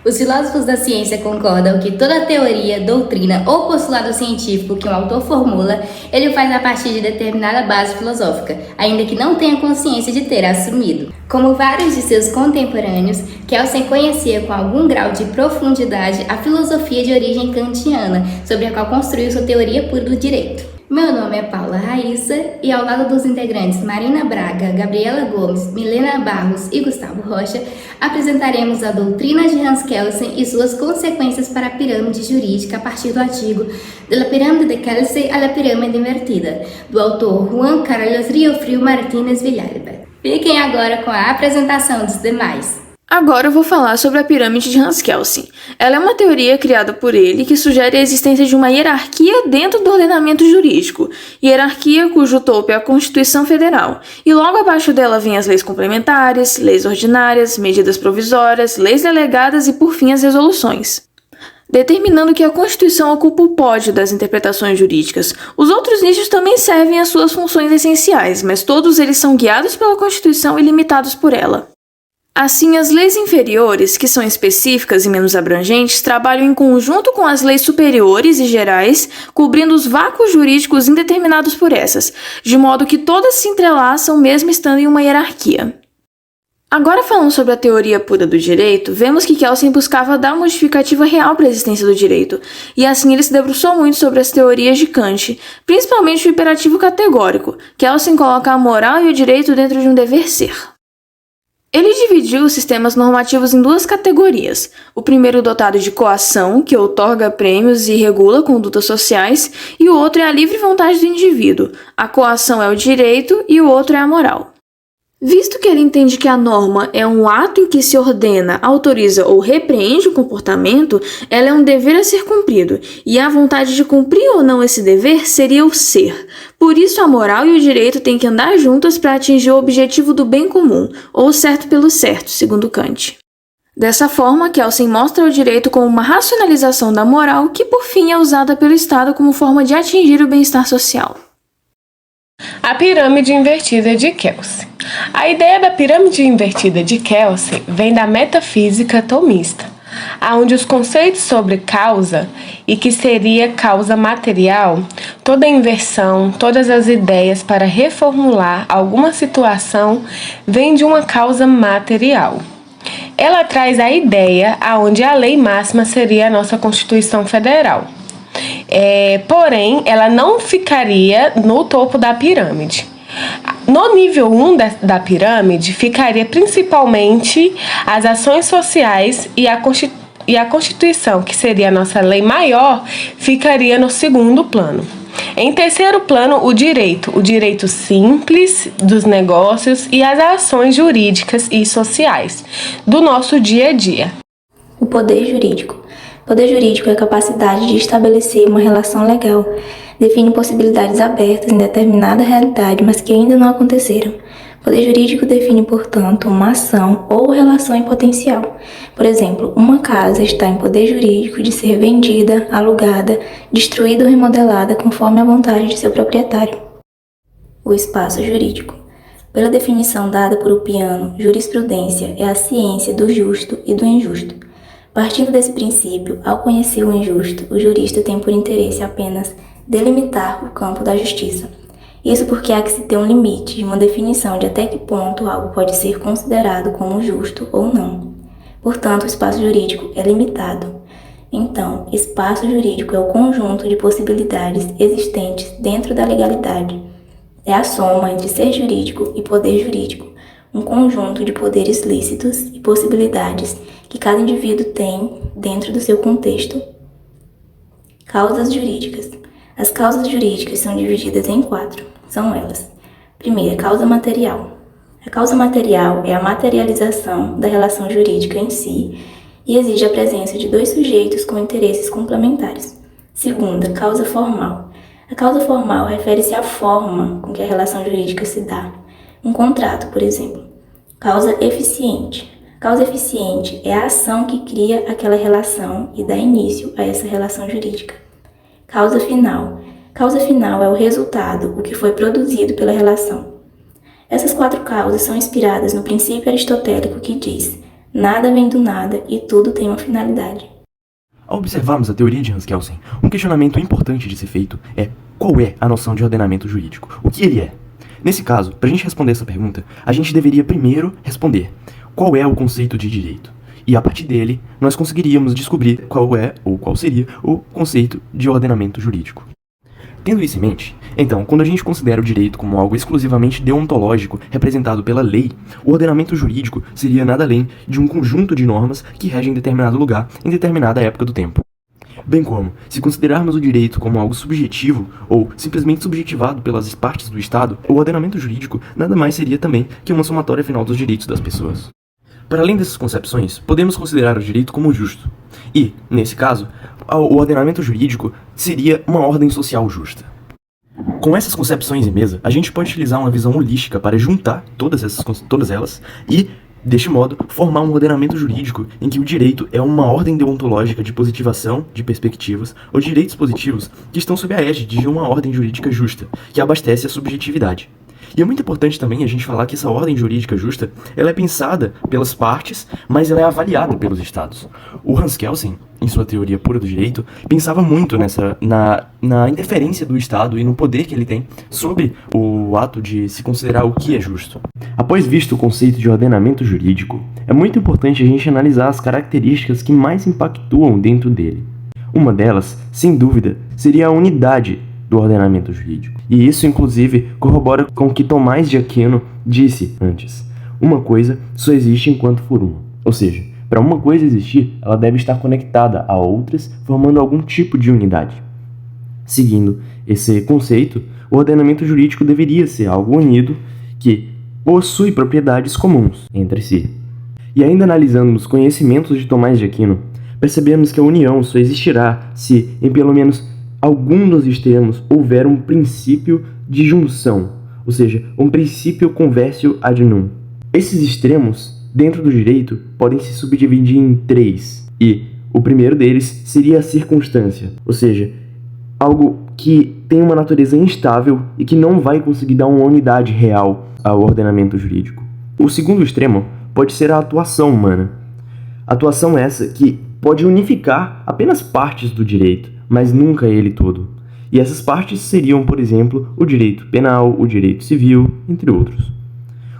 Os filósofos da ciência concordam que toda teoria, doutrina ou postulado científico que um autor formula, ele o faz a partir de determinada base filosófica, ainda que não tenha consciência de ter assumido. Como vários de seus contemporâneos, Kelsen conhecia com algum grau de profundidade a filosofia de origem kantiana, sobre a qual construiu sua teoria pura do direito. Meu nome é Paula Raíssa e ao lado dos integrantes Marina Braga, Gabriela Gomes, Milena Barros e Gustavo Rocha, apresentaremos a doutrina de Hans Kelsen e suas consequências para a pirâmide jurídica a partir do artigo De la Pirâmide de Kelsen a la Pirâmide Invertida, do autor Juan Carlos Riofrio Martínez Villalba. Fiquem agora com a apresentação dos demais. Agora eu vou falar sobre a pirâmide de Hans Kelsen. Ela é uma teoria criada por ele que sugere a existência de uma hierarquia dentro do ordenamento jurídico, hierarquia cujo topo é a Constituição Federal, e logo abaixo dela vêm as leis complementares, leis ordinárias, medidas provisórias, leis delegadas e, por fim, as resoluções, determinando que a Constituição ocupa o pódio das interpretações jurídicas. Os outros nichos também servem às suas funções essenciais, mas todos eles são guiados pela Constituição e limitados por ela. Assim, as leis inferiores, que são específicas e menos abrangentes, trabalham em conjunto com as leis superiores e gerais, cobrindo os vácuos jurídicos indeterminados por essas, de modo que todas se entrelaçam mesmo estando em uma hierarquia. Agora, falando sobre a teoria pura do direito, vemos que Kelsen buscava dar uma justificativa real para a existência do direito, e assim ele se debruçou muito sobre as teorias de Kant, principalmente o imperativo categórico. Kelsen coloca a moral e o direito dentro de um dever ser. Ele dividiu os sistemas normativos em duas categorias. O primeiro dotado de coação, que outorga prêmios e regula condutas sociais, e o outro é a livre vontade do indivíduo. A coação é o direito e o outro é a moral. Visto que ele entende que a norma é um ato em que se ordena, autoriza ou repreende o comportamento, ela é um dever a ser cumprido, e a vontade de cumprir ou não esse dever seria o ser. Por isso, a moral e o direito têm que andar juntas para atingir o objetivo do bem comum, ou certo pelo certo, segundo Kant. Dessa forma, Kelsen mostra o direito como uma racionalização da moral que, por fim, é usada pelo Estado como forma de atingir o bem-estar social. A pirâmide invertida de Kelsen. A ideia da pirâmide invertida de Kelsen vem da metafísica tomista, onde os conceitos sobre causa e que seria causa material, toda inversão, todas as ideias para reformular alguma situação vêm de uma causa material. Ela traz a ideia aonde a lei máxima seria a nossa Constituição Federal. Porém, ela não ficaria no topo da pirâmide. No nível 1 da pirâmide, ficaria principalmente as ações sociais e a Constituição, que seria a nossa lei maior, ficaria no segundo plano. Em terceiro plano, o direito simples dos negócios e as ações jurídicas e sociais do nosso dia a dia. O poder jurídico. O poder jurídico é a capacidade de estabelecer uma relação legal, define possibilidades abertas em determinada realidade, mas que ainda não aconteceram. O poder jurídico define, portanto, uma ação ou relação em potencial. Por exemplo, uma casa está em poder jurídico de ser vendida, alugada, destruída ou remodelada conforme a vontade de seu proprietário. O espaço jurídico. Pela definição dada por Oppiano, jurisprudência é a ciência do justo e do injusto. Partindo desse princípio, ao conhecer o injusto, o jurista tem por interesse apenas delimitar o campo da justiça. Isso porque há que se ter um limite, uma definição de até que ponto algo pode ser considerado como justo ou não. Portanto, o espaço jurídico é limitado. Então, espaço jurídico é o conjunto de possibilidades existentes dentro da legalidade. É a soma entre ser jurídico e poder jurídico, um conjunto de poderes lícitos e possibilidades que cada indivíduo tem dentro do seu contexto. Causas jurídicas. As causas jurídicas são divididas em 4. São elas. Primeira, causa material. A causa material é a materialização da relação jurídica em si e exige a presença de 2 sujeitos com interesses complementares. Segunda, causa formal. A causa formal refere-se à forma com que a relação jurídica se dá. Um contrato, por exemplo. Causa eficiente. Causa eficiente é a ação que cria aquela relação e dá início a essa relação jurídica. Causa final. Causa final é o resultado, o que foi produzido pela relação. Essas 4 causas são inspiradas no princípio aristotélico que diz: Nada vem do nada e tudo tem uma finalidade. Ao observarmos a teoria de Hans Kelsen, um questionamento importante de ser feito é: qual é a noção de ordenamento jurídico? O que ele é? Nesse caso, para a gente responder essa pergunta, a gente deveria primeiro responder qual é o conceito de direito. E a partir dele, nós conseguiríamos descobrir qual é ou qual seria o conceito de ordenamento jurídico. Tendo isso em mente, então, quando a gente considera o direito como algo exclusivamente deontológico, representado pela lei, o ordenamento jurídico seria nada além de um conjunto de normas que regem determinado lugar em determinada época do tempo. Bem como, se considerarmos o direito como algo subjetivo ou simplesmente subjetivado pelas partes do Estado, o ordenamento jurídico nada mais seria também que uma somatória final dos direitos das pessoas. Para além dessas concepções, podemos considerar o direito como justo. E, nesse caso, o ordenamento jurídico seria uma ordem social justa. Com essas concepções em mesa, a gente pode utilizar uma visão holística para juntar todas elas e, deste modo, formar um ordenamento jurídico em que o direito é uma ordem deontológica de positivação de perspectivas ou direitos positivos que estão sob a égide de uma ordem jurídica justa, que abastece a subjetividade. E é muito importante também a gente falar que essa ordem jurídica justa, ela é pensada pelas partes, mas ela é avaliada pelos estados. O Hans Kelsen, em sua teoria pura do direito, pensava muito na interferência do Estado e no poder que ele tem sobre o ato de se considerar o que é justo. Após visto o conceito de ordenamento jurídico, é muito importante a gente analisar as características que mais impactuam dentro dele. Uma delas, sem dúvida, seria a unidade do ordenamento jurídico. E isso, inclusive, corrobora com o que Tomás de Aquino disse antes. Uma coisa só existe enquanto for uma. Ou seja, para uma coisa existir, ela deve estar conectada a outras, formando algum tipo de unidade. Seguindo esse conceito, o ordenamento jurídico deveria ser algo unido que possui propriedades comuns entre si. E ainda analisando os conhecimentos de Tomás de Aquino, percebemos que a união só existirá se, em pelo menos algum dos extremos, houver um princípio de junção, ou seja, um princípio conversio ad num. Esses extremos, dentro do direito, podem se subdividir em 3, e o primeiro deles seria a circunstância, ou seja, algo que tem uma natureza instável e que não vai conseguir dar uma unidade real ao ordenamento jurídico. O segundo extremo pode ser a atuação humana. Atuação essa que pode unificar apenas partes do direito, mas nunca ele todo. E essas partes seriam, por exemplo, o direito penal, o direito civil, entre outros.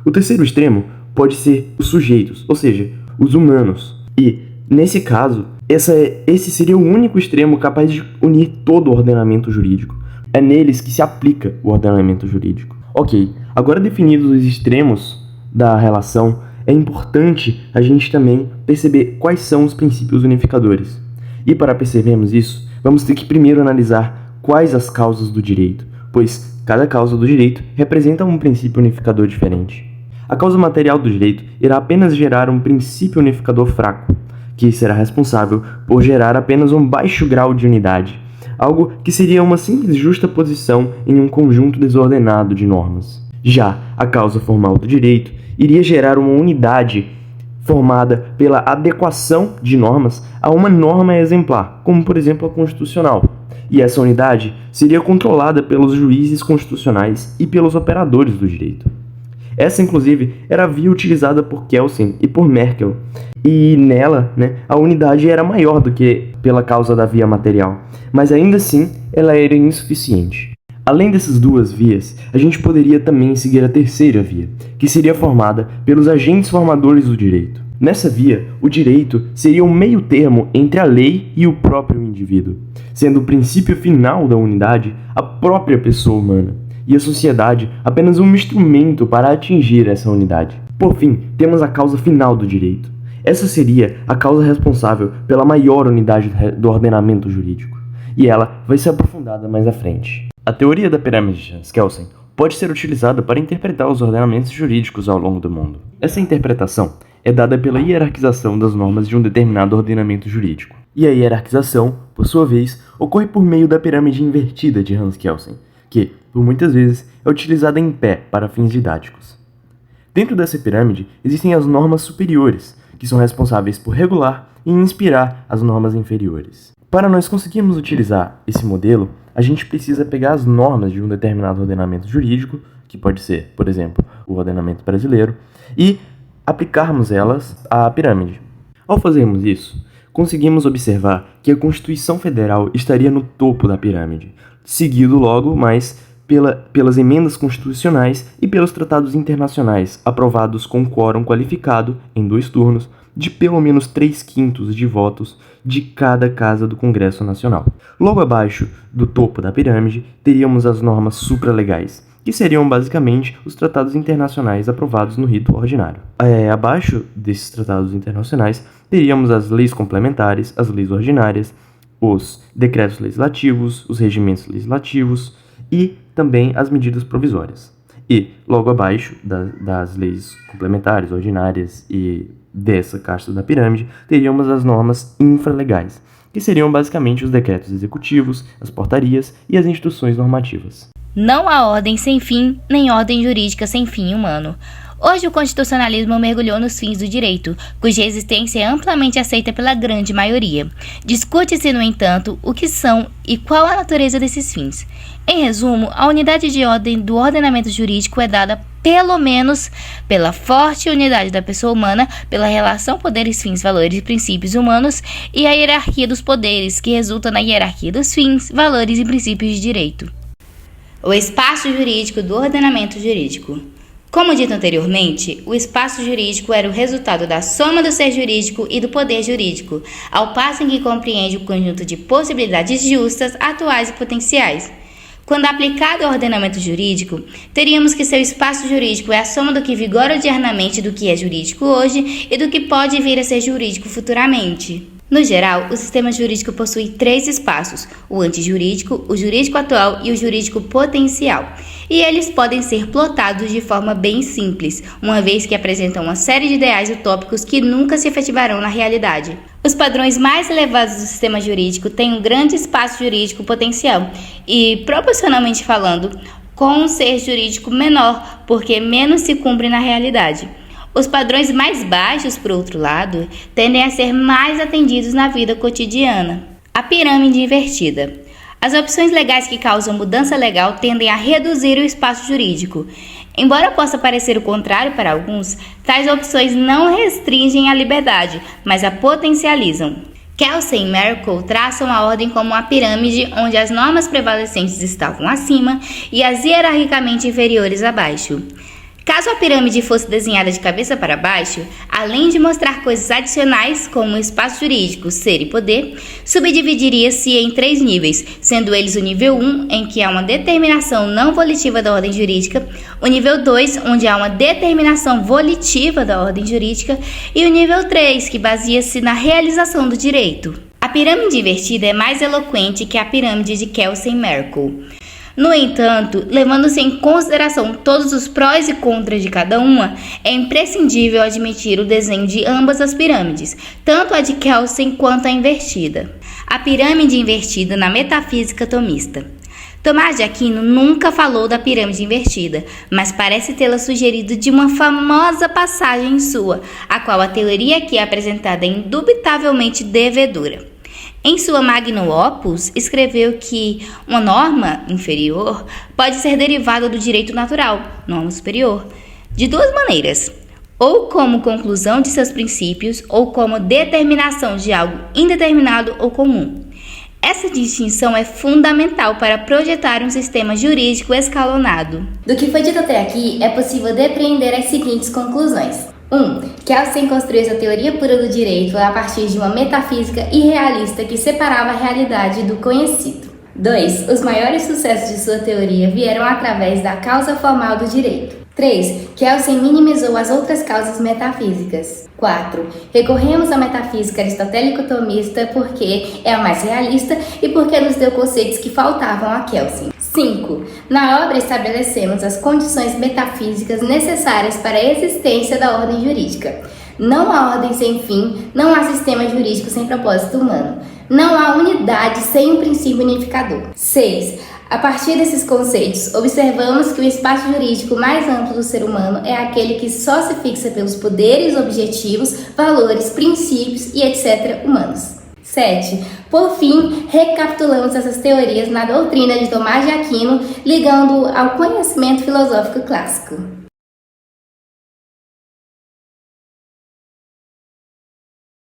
O terceiro extremo pode ser os sujeitos, ou seja, os humanos. E, nesse caso, esse seria o único extremo capaz de unir todo o ordenamento jurídico. É neles que se aplica o ordenamento jurídico. Ok, agora definidos os extremos da relação, é importante a gente também perceber quais são os princípios unificadores. E para percebermos isso, vamos ter que primeiro analisar quais as causas do direito, pois cada causa do direito representa um princípio unificador diferente. A causa material do direito irá apenas gerar um princípio unificador fraco, que será responsável por gerar apenas um baixo grau de unidade, algo que seria uma simples justaposição em um conjunto desordenado de normas. Já a causa formal do direito iria gerar uma unidade formada pela adequação de normas a uma norma exemplar, como por exemplo a constitucional. E essa unidade seria controlada pelos juízes constitucionais e pelos operadores do direito. Essa, inclusive, era a via utilizada por Kelsen e por Merkel, e nela, a unidade era maior do que pela causa da via material, mas ainda assim ela era insuficiente. Além dessas duas vias, a gente poderia também seguir a terceira via, que seria formada pelos agentes formadores do direito. Nessa via, o direito seria um meio termo entre a lei e o próprio indivíduo, sendo o princípio final da unidade a própria pessoa humana, e a sociedade apenas um instrumento para atingir essa unidade. Por fim, temos a causa final do direito. Essa seria a causa responsável pela maior unidade do ordenamento jurídico, e ela vai ser aprofundada mais à frente. A teoria da pirâmide de Hans Kelsen pode ser utilizada para interpretar os ordenamentos jurídicos ao longo do mundo. Essa interpretação é dada pela hierarquização das normas de um determinado ordenamento jurídico. E a hierarquização, por sua vez, ocorre por meio da pirâmide invertida de Hans Kelsen, que, por muitas vezes, é utilizada em pé para fins didáticos. Dentro dessa pirâmide existem as normas superiores, que são responsáveis por regular e inspirar as normas inferiores. Para nós conseguirmos utilizar esse modelo, a gente precisa pegar as normas de um determinado ordenamento jurídico, que pode ser, por exemplo, o ordenamento brasileiro, e aplicarmos elas à pirâmide. Ao fazermos isso, conseguimos observar que a Constituição Federal estaria no topo da pirâmide, seguido logo mais pelas emendas constitucionais e pelos tratados internacionais aprovados com quórum qualificado, em 2 turnos, de pelo menos 3/5 de votos de cada casa do Congresso Nacional. Logo abaixo do topo da pirâmide, teríamos as normas supralegais, que seriam basicamente os tratados internacionais aprovados no rito ordinário. Abaixo desses tratados internacionais, teríamos as leis complementares, as leis ordinárias, os decretos legislativos, os regimentos legislativos e também as medidas provisórias. E, logo abaixo das leis complementares, ordinárias e dessa casta da pirâmide, teríamos as normas infralegais, que seriam basicamente os decretos executivos, as portarias e as instituições normativas. Não há ordem sem fim, nem ordem jurídica sem fim humano. Hoje, o constitucionalismo mergulhou nos fins do direito, cuja existência é amplamente aceita pela grande maioria. Discute-se, no entanto, o que são e qual a natureza desses fins. Em resumo, a unidade de ordem do ordenamento jurídico é dada pelo menos pela forte unidade da pessoa humana, pela relação poderes, fins, valores e princípios humanos e a hierarquia dos poderes, que resulta na hierarquia dos fins, valores e princípios de direito. O espaço jurídico do ordenamento jurídico. Como dito anteriormente, o espaço jurídico era o resultado da soma do ser jurídico e do poder jurídico, ao passo em que compreende o conjunto de possibilidades justas, atuais e potenciais. Quando aplicado ao ordenamento jurídico, teríamos que seu espaço jurídico é a soma do que vigora diariamente do que é jurídico hoje e do que pode vir a ser jurídico futuramente. No geral, o sistema jurídico possui 3 espaços: o antijurídico, o jurídico atual e o jurídico potencial. E eles podem ser plotados de forma bem simples, uma vez que apresentam uma série de ideais utópicos que nunca se efetivarão na realidade. Os padrões mais elevados do sistema jurídico têm um grande espaço jurídico potencial e, proporcionalmente falando, com um ser jurídico menor, porque menos se cumpre na realidade. Os padrões mais baixos, por outro lado, tendem a ser mais atendidos na vida cotidiana. A pirâmide invertida. As opções legais que causam mudança legal tendem a reduzir o espaço jurídico. Embora possa parecer o contrário para alguns, tais opções não restringem a liberdade, mas a potencializam. Kelsey e Merkle traçam a ordem como uma pirâmide onde as normas prevalecentes estavam acima e as hierarquicamente inferiores abaixo. Caso a pirâmide fosse desenhada de cabeça para baixo, além de mostrar coisas adicionais como espaço jurídico, ser e poder, subdividiria-se em 3 níveis, sendo eles o nível 1, em que há uma determinação não volitiva da ordem jurídica, o nível 2, onde há uma determinação volitiva da ordem jurídica, e o nível 3, que baseia-se na realização do direito. A pirâmide invertida é mais eloquente que a pirâmide de Kelsey e Merkle. No entanto, levando-se em consideração todos os prós e contras de cada uma, é imprescindível admitir o desenho de ambas as pirâmides, tanto a de Kelsey quanto a invertida. A pirâmide invertida na metafísica tomista. Tomás de Aquino nunca falou da pirâmide invertida, mas parece tê-la sugerido de uma famosa passagem sua, a qual a teoria aqui apresentada é indubitavelmente devedora. Em sua Magnum Opus, escreveu que uma norma inferior pode ser derivada do direito natural, norma superior, de 2 maneiras: ou como conclusão de seus princípios, ou como determinação de algo indeterminado ou comum. Essa distinção é fundamental para projetar um sistema jurídico escalonado. Do que foi dito até aqui, é possível depreender as seguintes conclusões. 1. Kelsen construiu essa teoria pura do direito a partir de uma metafísica irrealista que separava a realidade do conhecido. 2. Os maiores sucessos de sua teoria vieram através da causa formal do direito. 3. Kelsen minimizou as outras causas metafísicas. 4. Recorremos à metafísica aristotélico-tomista porque é a mais realista e porque nos deu conceitos que faltavam a Kelsen. 5. Na obra estabelecemos as condições metafísicas necessárias para a existência da ordem jurídica. Não há ordem sem fim, não há sistema jurídico sem propósito humano. Não há unidade sem um princípio unificador. 6. A partir desses conceitos, observamos que o espaço jurídico mais amplo do ser humano é aquele que só se fixa pelos poderes, objetivos, valores, princípios e etc. humanos. 7. Por fim, recapitulamos essas teorias na doutrina de Tomás de Aquino, ligando ao conhecimento filosófico clássico.